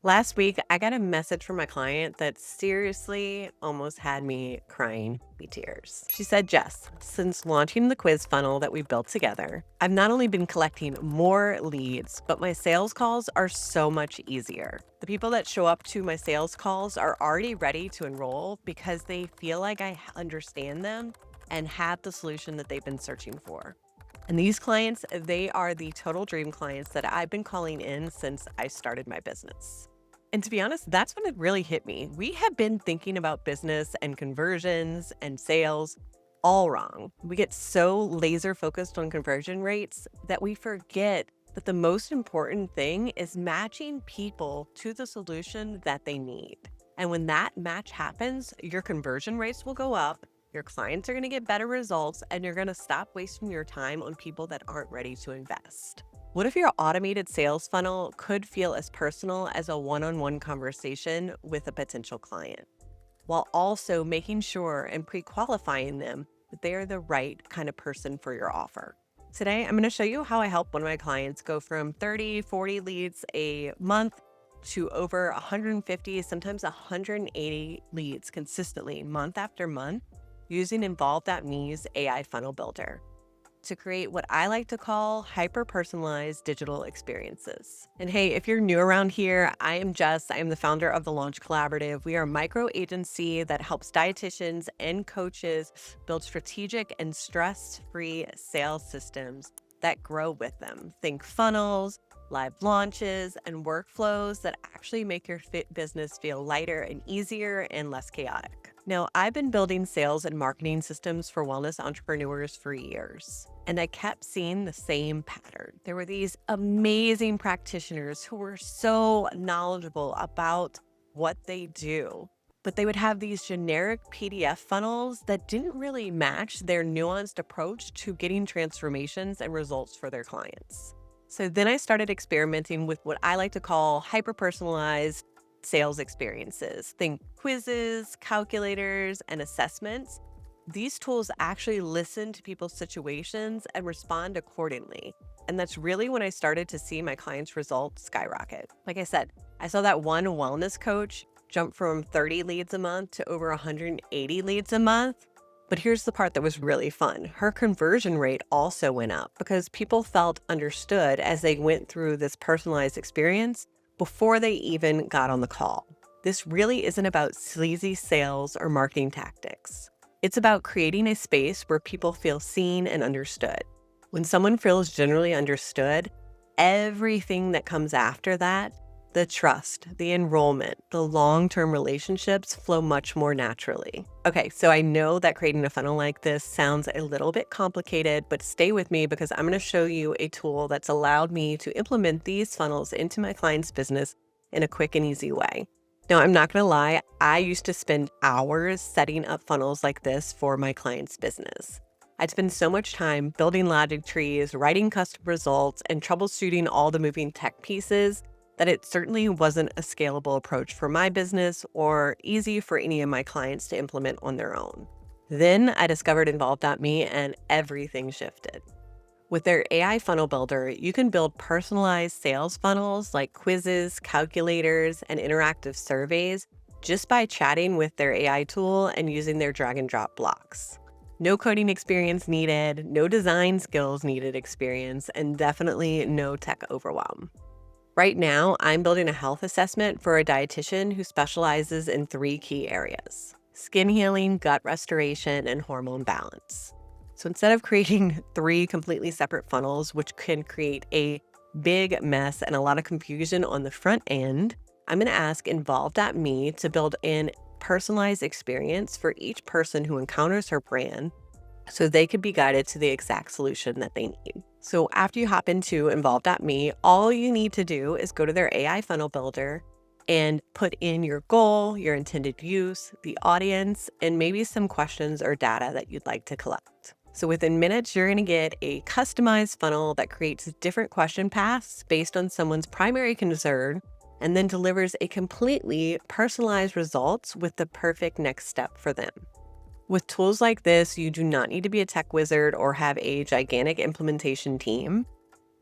Last week, I got a message from my client that seriously almost had me crying me tears. She said, Jess, since launching the quiz funnel that we built together, I've not only been collecting more leads, but my sales calls are so much easier. The people that show up to my sales calls are already ready to enroll because they feel like I understand them and have the solution that they've been searching for. And these clients, they are the total dream clients that I've been calling in since I started my business. And to be honest, that's when it really hit me. We have been thinking about business and conversions and sales all wrong. We get so laser focused on conversion rates that we forget that the most important thing is matching people to the solution that they need. And when that match happens, your conversion rates will go up, your clients are going to get better results, and you're going to stop wasting your time on people that aren't ready to invest. What if your automated sales funnel could feel as personal as a one-on-one conversation with a potential client, while also making sure and pre-qualifying them that they are the right kind of person for your offer? Today, I'm going to show you how I help one of my clients go from 30, 40 leads a month to over 150, sometimes 180 leads consistently month after month using involve.me's AI funnel builder to create what I like to call hyper-personalized digital experiences. And hey, if you're new around here, I am Jess. I am the founder of the Launch Collaborative. We are a micro agency that helps dietitians and coaches build strategic and stress-free sales systems that grow with them. Think funnels, live launches, and workflows that actually make your business feel lighter and easier and less chaotic. Now, I've been building sales and marketing systems for wellness entrepreneurs for years, and I kept seeing the same pattern. There were these amazing practitioners who were so knowledgeable about what they do, but they would have these generic PDF funnels that didn't really match their nuanced approach to getting transformations and results for their clients. So then I started experimenting with what I like to call hyper-personalized sales experiences. Think quizzes, calculators, and assessments. These tools actually listen to people's situations and respond accordingly. And that's really when I started to see my clients' results skyrocket. Like I said, I saw that one wellness coach jump from 30 leads a month to over 180 leads a month. But here's the part that was really fun. Her conversion rate also went up because people felt understood as they went through this personalized experience before they even got on the call. This really isn't about sleazy sales or marketing tactics. It's about creating a space where people feel seen and understood. When someone feels generally understood, everything that comes after that, the trust, the enrollment, the long-term relationships flow much more naturally. Okay, so I know that creating a funnel like this sounds a little bit complicated, but stay with me because I'm going to show you a tool that's allowed me to implement these funnels into my client's business in a quick and easy way. Now, I'm not going to lie, I used to spend hours setting up funnels like this for my client's business. I'd spend so much time building logic trees, writing custom results, and troubleshooting all the moving tech pieces that it certainly wasn't a scalable approach for my business or easy for any of my clients to implement on their own. Then I discovered involve.me and everything shifted. With their AI funnel builder, you can build personalized sales funnels like quizzes, calculators, and interactive surveys just by chatting with their AI tool and using their drag and drop blocks. No coding experience needed, no design skills needed experience, and definitely no tech overwhelm. Right now, I'm building a health assessment for a dietitian who specializes in 3 key areas: skin healing, gut restoration, and hormone balance. So instead of creating 3 completely separate funnels, which can create a big mess and a lot of confusion on the front end, I'm going to ask involve.me to build in personalized experience for each person who encounters her brand so they could be guided to the exact solution that they need. So after you hop into involve.me, all you need to do is go to their AI funnel builder and put in your goal, your intended use, the audience, and maybe some questions or data that you'd like to collect. So within minutes, you're going to get a customized funnel that creates different question paths based on someone's primary concern and then delivers a completely personalized results with the perfect next step for them. With tools like this, you do not need to be a tech wizard or have a gigantic implementation team.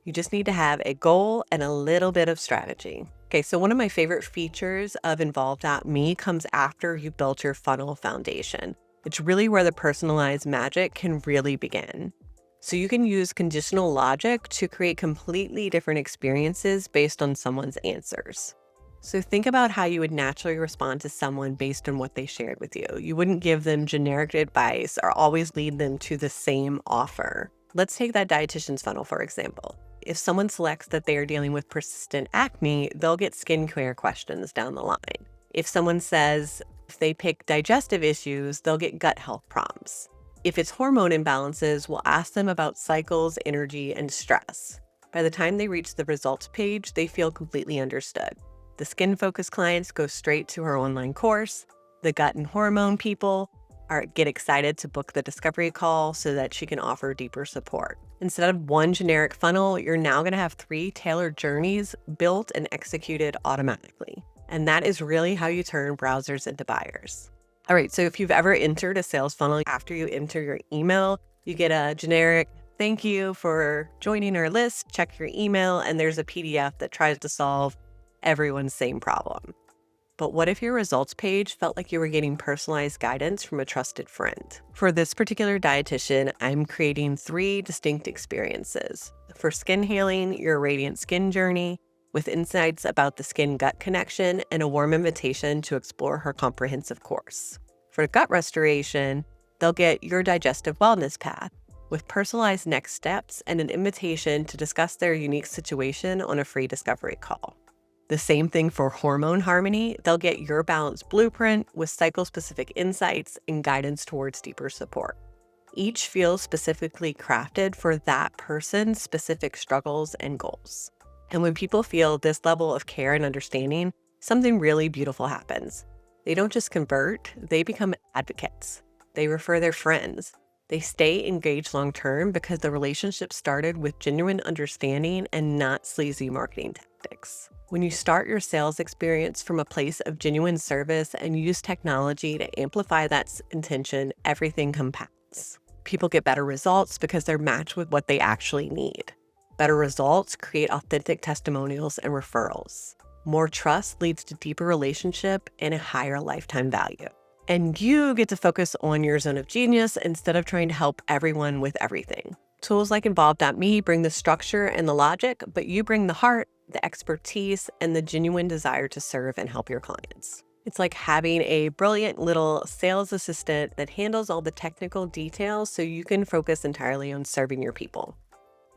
You just need to have a goal and a little bit of strategy. Okay, so one of my favorite features of involve.me comes after you built your funnel foundation. It's really where the personalized magic can really begin. So you can use conditional logic to create completely different experiences based on someone's answers. So think about how you would naturally respond to someone based on what they shared with you. You wouldn't give them generic advice or always lead them to the same offer. Let's take that dietitian's funnel, for example. If someone selects that they are dealing with persistent acne, they'll get skincare questions down the line. If someone says if they pick digestive issues, they'll get gut health prompts. If it's hormone imbalances, we'll ask them about cycles, energy, and stress. By the time they reach the results page, they feel completely understood. The skin-focused clients go straight to her online course. The gut and hormone people get excited to book the discovery call so that she can offer deeper support. Instead of one generic funnel, you're now going to have 3 tailored journeys built and executed automatically. And that is really how you turn browsers into buyers. All right, so if you've ever entered a sales funnel, after you enter your email, you get a generic thank you for joining our list, check your email, and there's a PDF that tries to solve everyone's same problem. But what if your results page felt like you were getting personalized guidance from a trusted friend? For this particular dietitian, I'm creating 3 distinct experiences. For skin healing, your radiant skin journey, with insights about the skin-gut connection and a warm invitation to explore her comprehensive course. For gut restoration, they'll get your digestive wellness path, with personalized next steps and an invitation to discuss their unique situation on a free discovery call. The same thing for hormone harmony. They'll get your balanced blueprint with cycle-specific insights and guidance towards deeper support. Each feels specifically crafted for that person's specific struggles and goals. And when people feel this level of care and understanding, something really beautiful happens. They don't just convert, they become advocates. They refer their friends. They stay engaged long-term because the relationship started with genuine understanding and not sleazy marketing tactics. When you start your sales experience from a place of genuine service and use technology to amplify that intention, everything compounds. People get better results because they're matched with what they actually need. Better results create authentic testimonials and referrals. More trust leads to deeper relationship and a higher lifetime value. And you get to focus on your zone of genius instead of trying to help everyone with everything. Tools like involve.me bring the structure and the logic, but you bring the heart, the expertise, and the genuine desire to serve and help your clients. It's like having a brilliant little sales assistant that handles all the technical details so you can focus entirely on serving your people.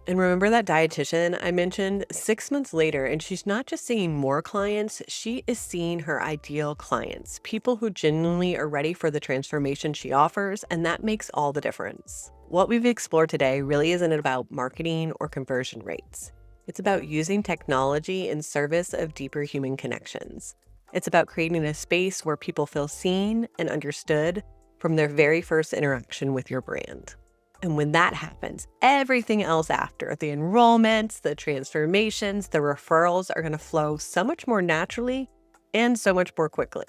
And remember that dietitian I mentioned 6 months later, and she's not just seeing more clients, she is seeing her ideal clients, people who genuinely are ready for the transformation she offers, and that makes all the difference. What we've explored today really isn't about marketing or conversion rates. It's about using technology in service of deeper human connections. It's about creating a space where people feel seen and understood from their very first interaction with your brand. And when that happens, everything else after, the enrollments, the transformations, the referrals are going to flow so much more naturally and so much more quickly.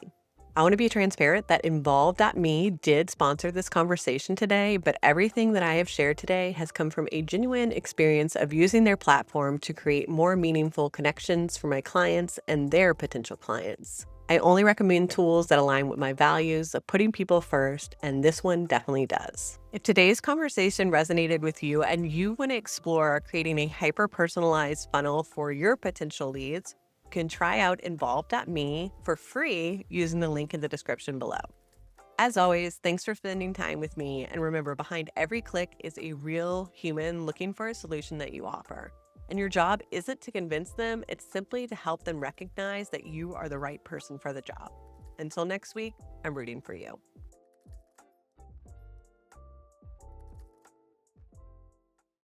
I want to be transparent that involve.me did sponsor this conversation today, but everything that I have shared today has come from a genuine experience of using their platform to create more meaningful connections for my clients and their potential clients. I only recommend tools that align with my values of putting people first, and this one definitely does. If today's conversation resonated with you and you want to explore creating a hyper-personalized funnel for your potential leads, you can try out involve.me for free using the link in the description below. As always, thanks for spending time with me, and remember, behind every click is a real human looking for a solution that you offer. And your job isn't to convince them, it's simply to help them recognize that you are the right person for the job. Until next week, I'm rooting for you.